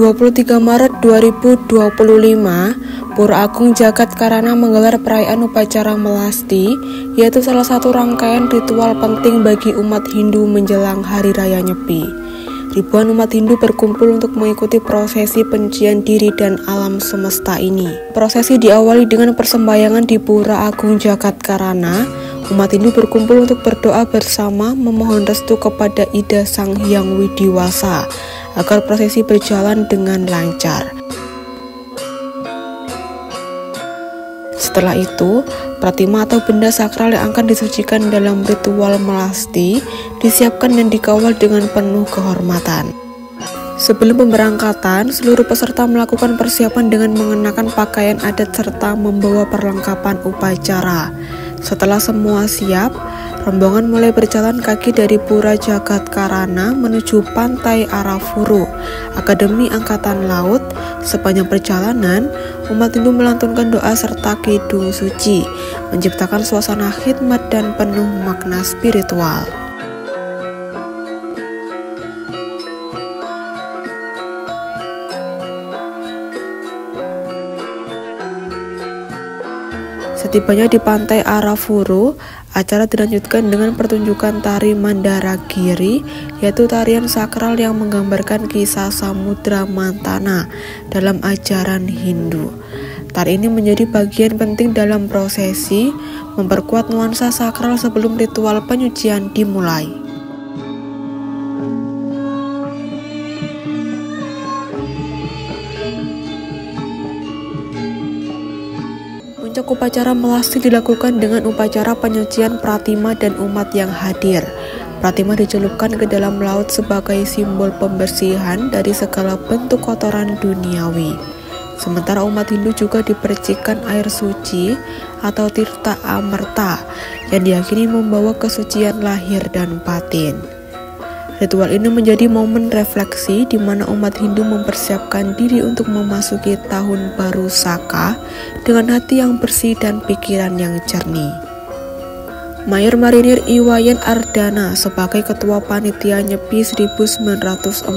23 Maret 2025, Pura Agung Jagat Karana menggelar perayaan upacara melasti, yaitu salah satu rangkaian ritual penting bagi umat Hindu menjelang Hari Raya Nyepi. Ribuan umat Hindu berkumpul untuk mengikuti prosesi penyucian diri dan alam semesta ini. Prosesi diawali dengan persembahyangan di Pura Agung Jagat Karana. Umat Hindu berkumpul untuk berdoa bersama memohon restu kepada Ida Sang Hyang Widiwasa agar prosesi berjalan dengan lancar. Setelah itu, pratima atau benda sakral yang akan disucikan dalam ritual melasti disiapkan dan dikawal dengan penuh kehormatan. Sebelum pemberangkatan, seluruh peserta melakukan persiapan dengan mengenakan pakaian adat serta membawa perlengkapan upacara. Setelah semua siap, rombongan mulai berjalan kaki dari Pura Jagat Karana menuju Pantai Arafuru, Akademi Angkatan Laut. Sepanjang perjalanan, umat Hindu melantunkan doa serta kidung suci, menciptakan suasana khidmat dan penuh makna spiritual. Setibanya di Pantai Arafuru, acara dilanjutkan dengan pertunjukan tari Mandaragiri, yaitu tarian sakral yang menggambarkan kisah Samudra Mantana dalam ajaran Hindu. Tari ini menjadi bagian penting dalam prosesi, memperkuat nuansa sakral sebelum ritual penyucian dimulai. Puncak upacara melasti dilakukan dengan upacara penyucian pratima dan umat yang hadir. Pratima dicelupkan ke dalam laut sebagai simbol pembersihan dari segala bentuk kotoran duniawi. Sementara umat Hindu juga dipercikan air suci atau tirta amerta yang diyakini membawa kesucian lahir dan batin. Ritual ini menjadi momen refleksi di mana umat Hindu mempersiapkan diri untuk memasuki tahun baru Saka dengan hati yang bersih dan pikiran yang jernih. Mayor Marinir Iwayan Ardana sebagai Ketua Panitia Nyepi 1947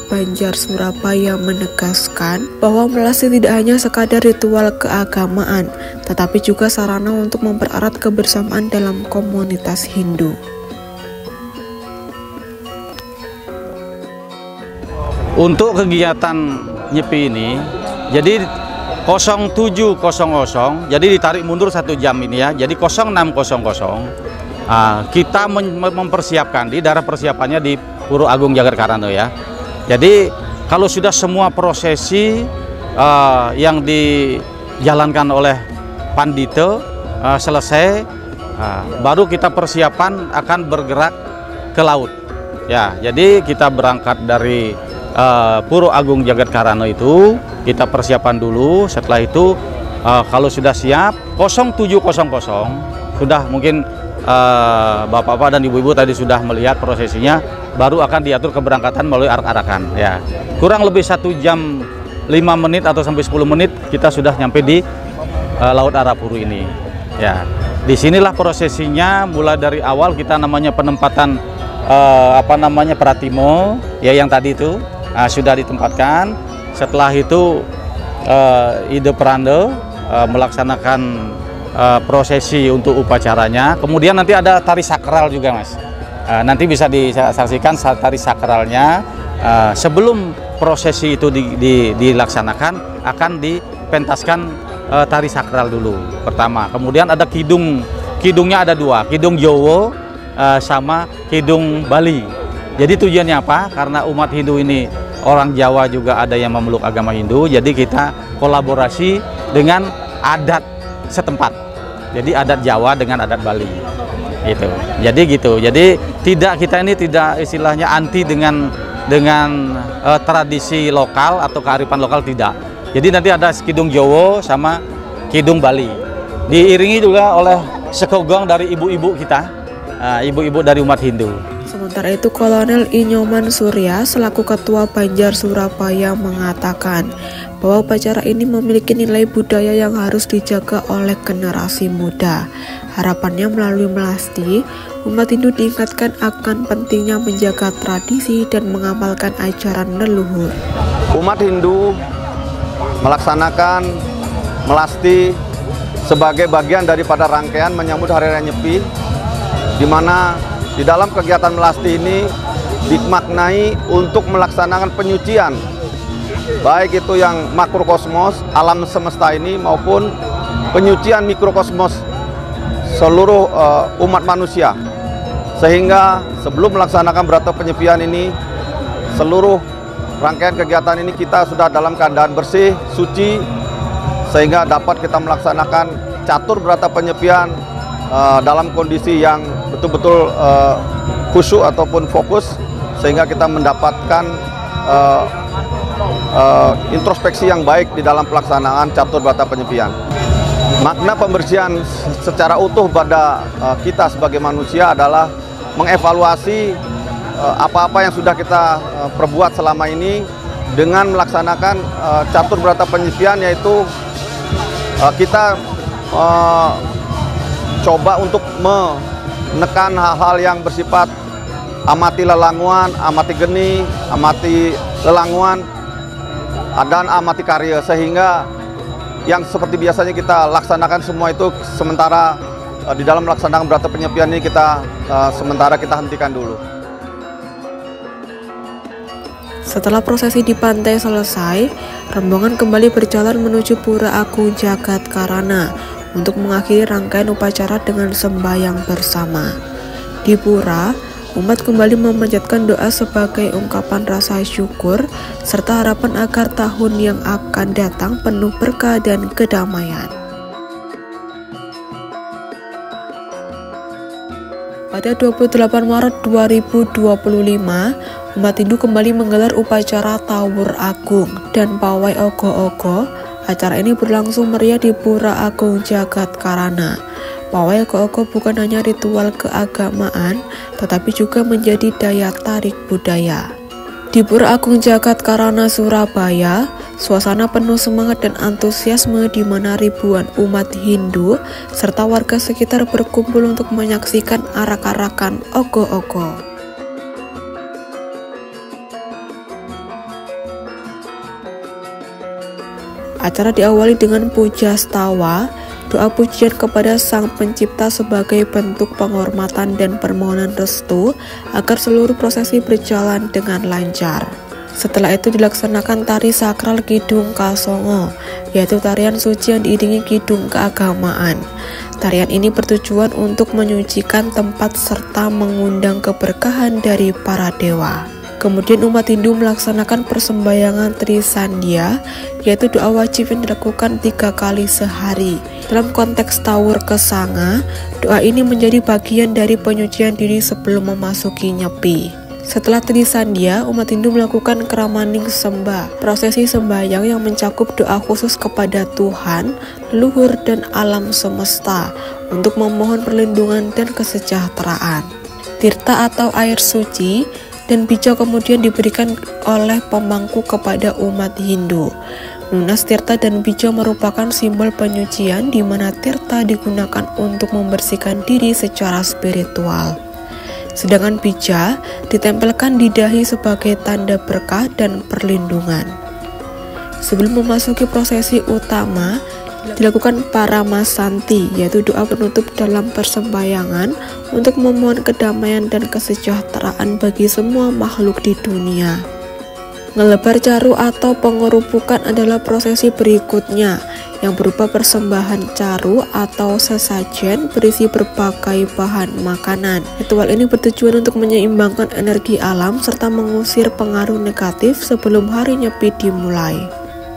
Banjar Surabaya menegaskan bahwa melasti tidak hanya sekadar ritual keagamaan, tetapi juga sarana untuk mempererat kebersamaan dalam komunitas Hindu. Untuk kegiatan Nyepi ini, jadi 07.00, jadi ditarik mundur 1 jam ini ya, jadi 06.00 kita mempersiapkan di daerah persiapannya di Pura Agung Jagat Karana ya. Jadi kalau sudah semua prosesi yang dijalankan oleh Pandita selesai, baru kita persiapan akan bergerak ke laut ya. Jadi kita berangkat dari Pura Agung Jagat Karana itu kita persiapan dulu. Setelah itu kalau sudah siap 07.00 sudah mungkin bapak-bapak dan ibu-ibu tadi sudah melihat prosesinya, baru akan diatur keberangkatan melalui arak-arakan ya. Kurang lebih 1 jam 5 menit atau sampai 10 menit kita sudah nyampe di Laut Arafuru ini ya. Disinilah prosesinya, mulai dari awal kita namanya penempatan pratimo ya, yang tadi itu sudah ditempatkan. Setelah itu Ida Pranda melaksanakan prosesi untuk upacaranya. Kemudian nanti ada tari sakral juga Mas. Nanti bisa disaksikan tari sakralnya. Sebelum prosesi itu dilaksanakan akan dipentaskan tari sakral dulu pertama. Kemudian ada kidungnya ada 2, kidung Jawa sama kidung Bali. Jadi tujuannya apa? Karena umat Hindu ini orang Jawa juga ada yang memeluk agama Hindu, jadi kita kolaborasi dengan adat setempat. Jadi adat Jawa dengan adat Bali. Gitu. Jadi gitu. Jadi kita ini tidak istilahnya anti dengan tradisi lokal atau kearifan lokal, tidak. Jadi nanti ada kidung Jawa sama kidung Bali. Diiringi juga oleh sekogong dari ibu-ibu kita, ibu-ibu dari umat Hindu. Sementara itu, Kolonel Inyoman Surya selaku Ketua Banjar Surabaya mengatakan bahwa upacara ini memiliki nilai budaya yang harus dijaga oleh generasi muda. Harapannya melalui melasti, umat Hindu diingatkan akan pentingnya menjaga tradisi dan mengamalkan ajaran leluhur. Umat Hindu melaksanakan melasti sebagai bagian daripada rangkaian menyambut Hari Raya Nyepi, di mana di dalam kegiatan melasti ini dimaknai untuk melaksanakan penyucian, baik itu yang makrokosmos, alam semesta ini, maupun penyucian mikrokosmos seluruh umat manusia. Sehingga sebelum melaksanakan brata penyepian ini, seluruh rangkaian kegiatan ini kita sudah dalam keadaan bersih, suci, sehingga dapat kita melaksanakan catur brata penyepian dalam kondisi yang betul-betul khusyuk ataupun fokus, sehingga kita mendapatkan introspeksi yang baik di dalam pelaksanaan catur brata penyepian. Makna pembersihan secara utuh pada kita sebagai manusia adalah mengevaluasi apa-apa yang sudah kita perbuat selama ini dengan melaksanakan catur brata penyepian, yaitu kita coba untuk menekan hal-hal yang bersifat amati lelanguan, amati geni, amati lelanguan, dan amati karya, sehingga yang seperti biasanya kita laksanakan semua itu sementara di dalam melaksanakan brata penyepian ini sementara kita hentikan dulu. Setelah prosesi di pantai selesai, rombongan kembali berjalan menuju Pura Agung Jagat Karana untuk mengakhiri rangkaian upacara dengan sembahyang bersama. Di pura, umat kembali memanjatkan doa sebagai ungkapan rasa syukur serta harapan agar tahun yang akan datang penuh berkah dan kedamaian. Pada 28 Maret 2025, umat Hindu kembali menggelar upacara Tawur Agung dan Pawai Ogo-Ogo. Acara ini berlangsung meriah di Pura Agung Jagat Karana. Pawai Ogo-Ogo bukan hanya ritual keagamaan, tetapi juga menjadi daya tarik budaya. Di Pura Agung Jagat Karana, Surabaya, suasana penuh semangat dan antusiasme di mana ribuan umat Hindu serta warga sekitar berkumpul untuk menyaksikan arak-arakan Ogo-Ogo. Acara diawali dengan puja stawa, doa pujian kepada Sang Pencipta sebagai bentuk penghormatan dan permohonan restu agar seluruh prosesi berjalan dengan lancar. Setelah itu dilaksanakan tari sakral Kidung Kasongo, yaitu tarian suci yang diiringi kidung keagamaan. Tarian ini bertujuan untuk menyucikan tempat serta mengundang keberkahan dari para dewa. Kemudian umat Hindu melaksanakan persembahyangan Trisandhya, yaitu doa wajib yang dilakukan 3 kali sehari. Dalam konteks Tawur Kesanga, doa ini menjadi bagian dari penyucian diri sebelum memasuki Nyepi. Setelah Trisandhya, umat Hindu melakukan Kramaning Sembah, prosesi sembahyang yang mencakup doa khusus kepada Tuhan, leluhur, dan alam semesta untuk memohon perlindungan dan kesejahteraan. Tirta atau air suci dan bija kemudian diberikan oleh pemangku kepada umat Hindu. Nunas tirta dan bija merupakan simbol penyucian di mana tirta digunakan untuk membersihkan diri secara spiritual. Sedangkan bija ditempelkan di dahi sebagai tanda berkah dan perlindungan. Sebelum memasuki prosesi utama, dilakukan Paramasanti, yaitu doa penutup dalam persembahyangan untuk memohon kedamaian dan kesejahteraan bagi semua makhluk di dunia. Ngelebar caru atau pengerupukan adalah prosesi berikutnya yang berupa persembahan caru atau sesajen berisi berbagai bahan makanan. Ritual ini bertujuan untuk menyeimbangkan energi alam serta mengusir pengaruh negatif sebelum hari Nyepi dimulai.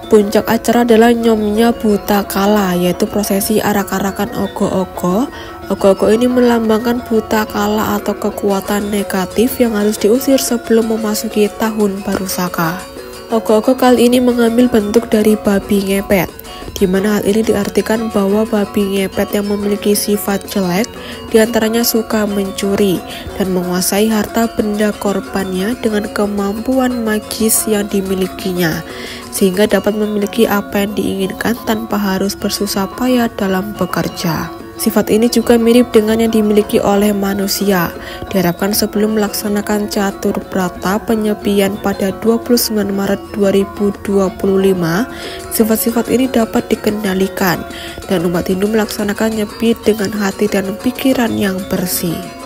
Puncak acara adalah Nyomnya Buta Kala, yaitu prosesi arak-arakan Ogo-Ogo. Ogo-Ogo ini melambangkan buta kala atau kekuatan negatif yang harus diusir sebelum memasuki tahun baru Saka. Ogo-Ogo kali ini mengambil bentuk dari babi ngepet, di mana hal ini diartikan bahwa babi ngepet yang memiliki sifat jelek diantaranya suka mencuri dan menguasai harta benda korbannya dengan kemampuan magis yang dimilikinya, sehingga dapat memiliki apa yang diinginkan tanpa harus bersusah payah dalam bekerja. Sifat ini juga mirip dengan yang dimiliki oleh manusia. Diharapkan sebelum melaksanakan catur brata penyepian pada 29 Maret 2025, sifat-sifat ini dapat dikendalikan dan umat Hindu melaksanakan nyepi dengan hati dan pikiran yang bersih.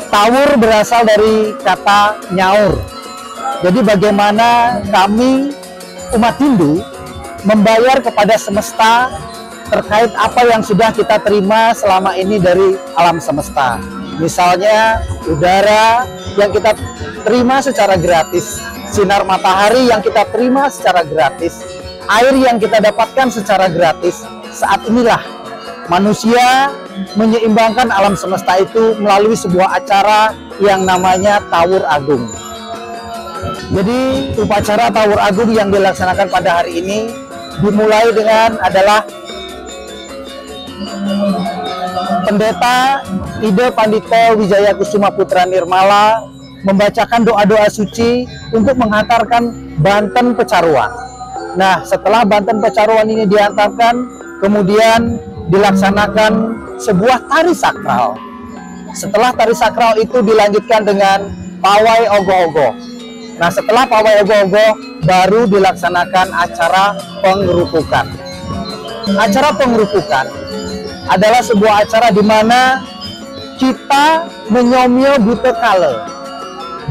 Tawur berasal dari kata nyaur. Jadi bagaimana kami umat Hindu membayar kepada semesta terkait apa yang sudah kita terima selama ini dari alam semesta. Misalnya udara yang kita terima secara gratis, sinar matahari yang kita terima secara gratis, air yang kita dapatkan secara gratis. Saat inilah manusia menyeimbangkan alam semesta itu melalui sebuah acara yang namanya Tawur Agung. Jadi upacara Tawur Agung yang dilaksanakan pada hari ini dimulai dengan adalah Pendeta Ide Pandito Wijaya Kusuma Putra Nirmala membacakan doa-doa suci untuk menghantarkan Banten Pecaruan. Nah, setelah Banten Pecaruan ini dihantarkan, kemudian dilaksanakan sebuah tari sakral. Setelah tari sakral itu dilanjutkan dengan pawai ogoh-ogoh. Nah, setelah pawai ogoh-ogoh baru dilaksanakan acara pengerupukan. Acara pengerupukan adalah sebuah acara di mana kita menyomyo buta kala.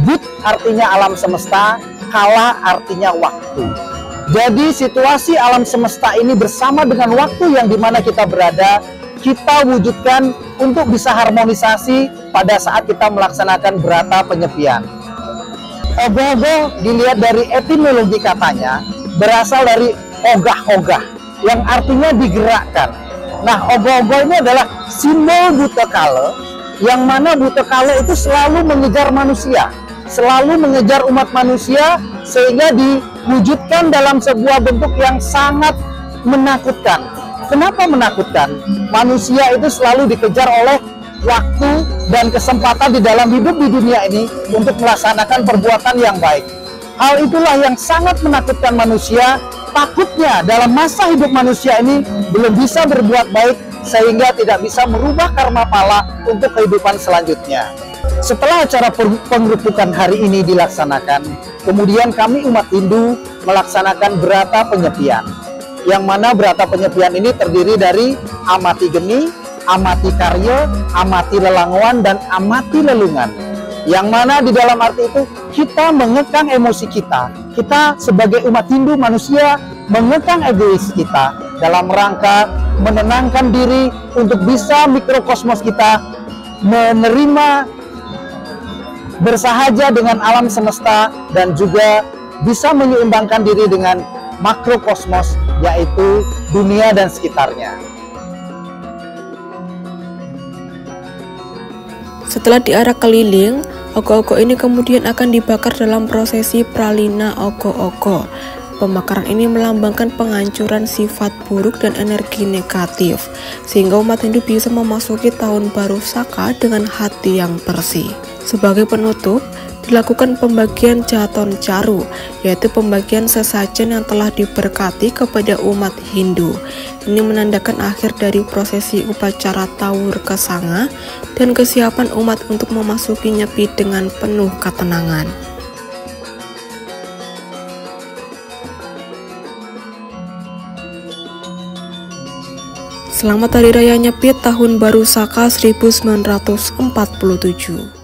But artinya alam semesta, kala artinya waktu. Jadi situasi alam semesta ini bersama dengan waktu yang dimana kita berada, kita wujudkan untuk bisa harmonisasi pada saat kita melaksanakan brata penyepian. Ogoh-ogoh dilihat dari etimologi katanya berasal dari ogah-ogah yang artinya digerakkan. Nah, ogoh-ogoh ini adalah simbol buta kala, yang mana buta kala itu selalu mengejar manusia, selalu mengejar umat manusia, sehingga diwujudkan dalam sebuah bentuk yang sangat menakutkan. Kenapa menakutkan? Manusia itu selalu dikejar oleh waktu dan kesempatan di dalam hidup di dunia ini untuk melaksanakan perbuatan yang baik. Hal itulah yang sangat menakutkan manusia. Takutnya dalam masa hidup manusia ini belum bisa berbuat baik, sehingga tidak bisa merubah karma pala untuk kehidupan selanjutnya. Setelah acara pengerupukan hari ini dilaksanakan, kemudian kami umat Hindu melaksanakan brata penyepian. Yang mana brata penyepian ini terdiri dari amati geni, amati karya, amati lelanguan, dan amati lelungan. Yang mana di dalam arti itu kita mengekang emosi kita. Kita sebagai umat Hindu manusia mengekang egois kita dalam rangka menenangkan diri untuk bisa mikrokosmos kita menerima bersahaja dengan alam semesta dan juga bisa menyeimbangkan diri dengan makrokosmos, yaitu dunia dan sekitarnya. Setelah diarak keliling, ogoh-ogoh ini kemudian akan dibakar dalam prosesi pralina ogoh-ogoh. Pembakaran ini melambangkan penghancuran sifat buruk dan energi negatif, sehingga umat Hindu bisa memasuki tahun baru Saka dengan hati yang bersih. Sebagai penutup, dilakukan pembagian jaton caru, yaitu pembagian sesajen yang telah diberkati kepada umat Hindu. Ini menandakan akhir dari prosesi upacara Tawur Kesanga dan kesiapan umat untuk memasuki nyepi dengan penuh ketenangan. Selamat Hari Raya Nyepi Tahun Baru Saka 1947.